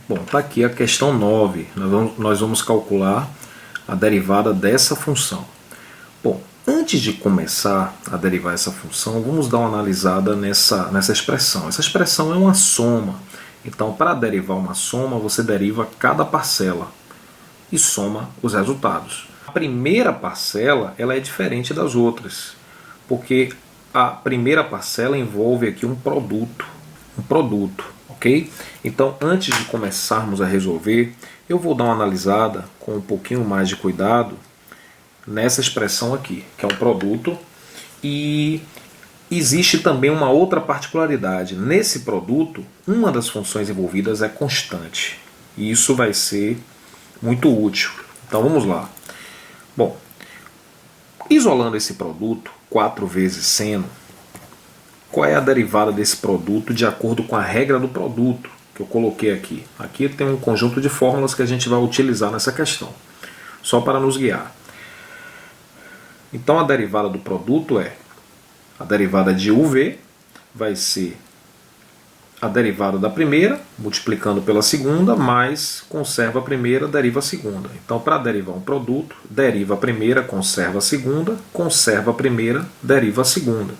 Bom, está aqui a questão 9. Nós vamos calcular a derivada dessa função. Bom, antes de começar a derivar essa função, vamos dar uma analisada nessa expressão. Essa expressão é uma soma. Então, para derivar uma soma, você deriva cada parcela e soma os resultados. A primeira parcela ela é diferente das outras, porque a primeira parcela envolve aqui um produto, ok? Então, antes de começarmos a resolver, eu vou dar uma analisada com um pouquinho mais de cuidado nessa expressão aqui, que é um produto, e existe também uma outra particularidade. Nesse produto, uma das funções envolvidas é constante, e isso vai ser muito útil. Então vamos lá. Bom, isolando esse produto, 4 vezes seno, qual é a derivada desse produto de acordo com a regra do produto que eu coloquei aqui? Aqui tem um conjunto de fórmulas que a gente vai utilizar nessa questão, só para nos guiar. Então a derivada do produto é a derivada de UV, vai ser a derivada da primeira, multiplicando pela segunda, mais conserva a primeira, deriva a segunda. Então, para derivar um produto, deriva a primeira, conserva a primeira, deriva a segunda.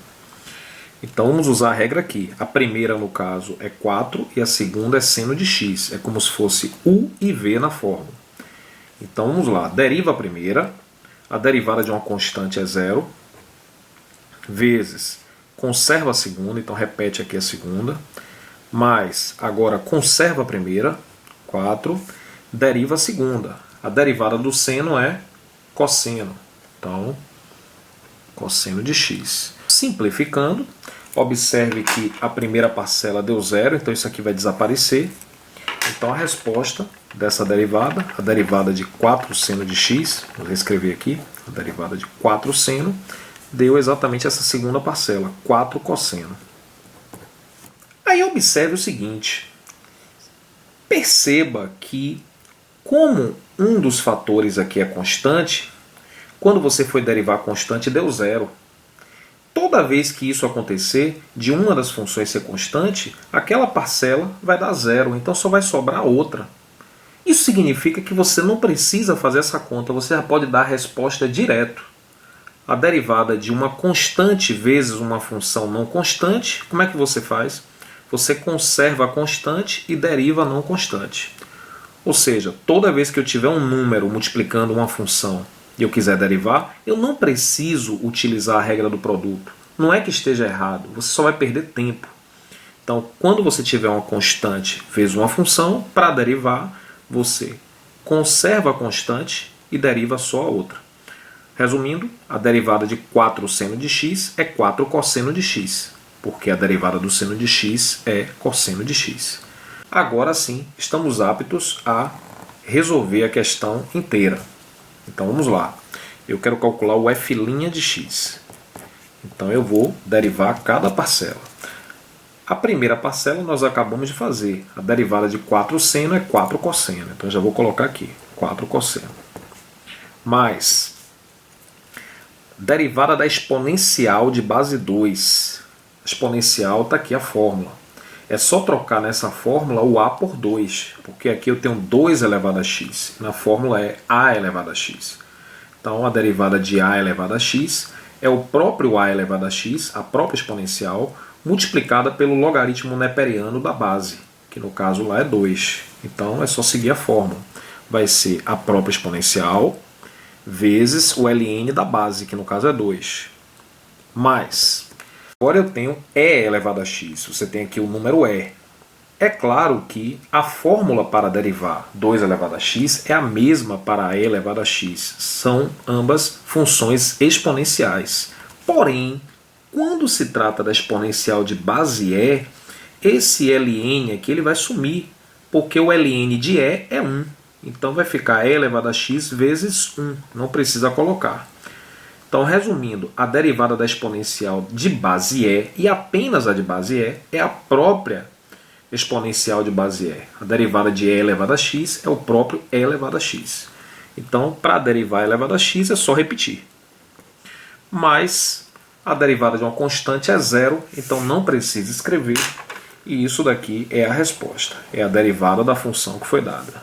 Então, vamos usar a regra aqui. A primeira, no caso, é 4 e a segunda é seno de x. É como se fosse U e V na fórmula. Então, vamos lá. Deriva a primeira, a derivada de uma constante é 0, vezes conserva a segunda, então repete aqui a segunda, mais agora conserva a primeira, 4, deriva a segunda. A derivada do seno é cosseno, então cosseno de x. Simplificando, observe que a primeira parcela deu 0, então isso aqui vai desaparecer. Então a resposta dessa derivada, a derivada de 4 seno de x, vou reescrever aqui, a derivada de 4 seno, deu exatamente essa segunda parcela, 4 cosseno. Aí observe o seguinte, perceba que como um dos fatores aqui é constante, quando você foi derivar a constante deu 0. Toda vez que isso acontecer, de uma das funções ser constante, aquela parcela vai dar 0, então só vai sobrar outra. Isso significa que você não precisa fazer essa conta, você já pode dar a resposta direto. A derivada de uma constante vezes uma função não constante, como é que você faz? Você conserva a constante e deriva a não constante. Ou seja, toda vez que eu tiver um número multiplicando uma função e eu quiser derivar, eu não preciso utilizar a regra do produto. Não é que esteja errado, você só vai perder tempo. Então, quando você tiver uma constante vezes uma função, para derivar, você conserva a constante e deriva só a outra. Resumindo, a derivada de 4 seno de x é 4 cosseno de x, porque a derivada do seno de x é cosseno de x. Agora sim, estamos aptos a resolver a questão inteira. Então vamos lá. Eu quero calcular o f' de x. Então eu vou derivar cada parcela. A primeira parcela nós acabamos de fazer. A derivada de 4 seno é 4 cosseno. Então eu já vou colocar aqui, 4 cosseno. Mais derivada da exponencial de base 2. A exponencial está aqui a fórmula. É só trocar nessa fórmula o a por 2, porque aqui eu tenho 2 elevado a x. Na fórmula é a elevado a x. Então a derivada de a elevado a x é o próprio a elevado a x, a própria exponencial, multiplicada pelo logaritmo neperiano da base, que no caso lá é 2. Então é só seguir a fórmula. Vai ser a própria exponencial vezes o ln da base, que no caso é 2. Mais, agora eu tenho e elevado a x, você tem aqui o número e. É claro que a fórmula para derivar 2 elevado a x é a mesma para a e elevado a x. São ambas funções exponenciais. Porém, quando se trata da exponencial de base e, esse ln aqui ele vai sumir, porque o ln de e é 1. Então vai ficar e elevado a x vezes 1. Não precisa colocar. Então, resumindo, a derivada da exponencial de base e apenas a de base é a própria exponencial de base e. A derivada de e elevado a x é o próprio e elevado a x. Então, para derivar e elevado a x é só repetir. Mas a derivada de uma constante é 0, então não precisa escrever. E isso daqui é a resposta, é a derivada da função que foi dada.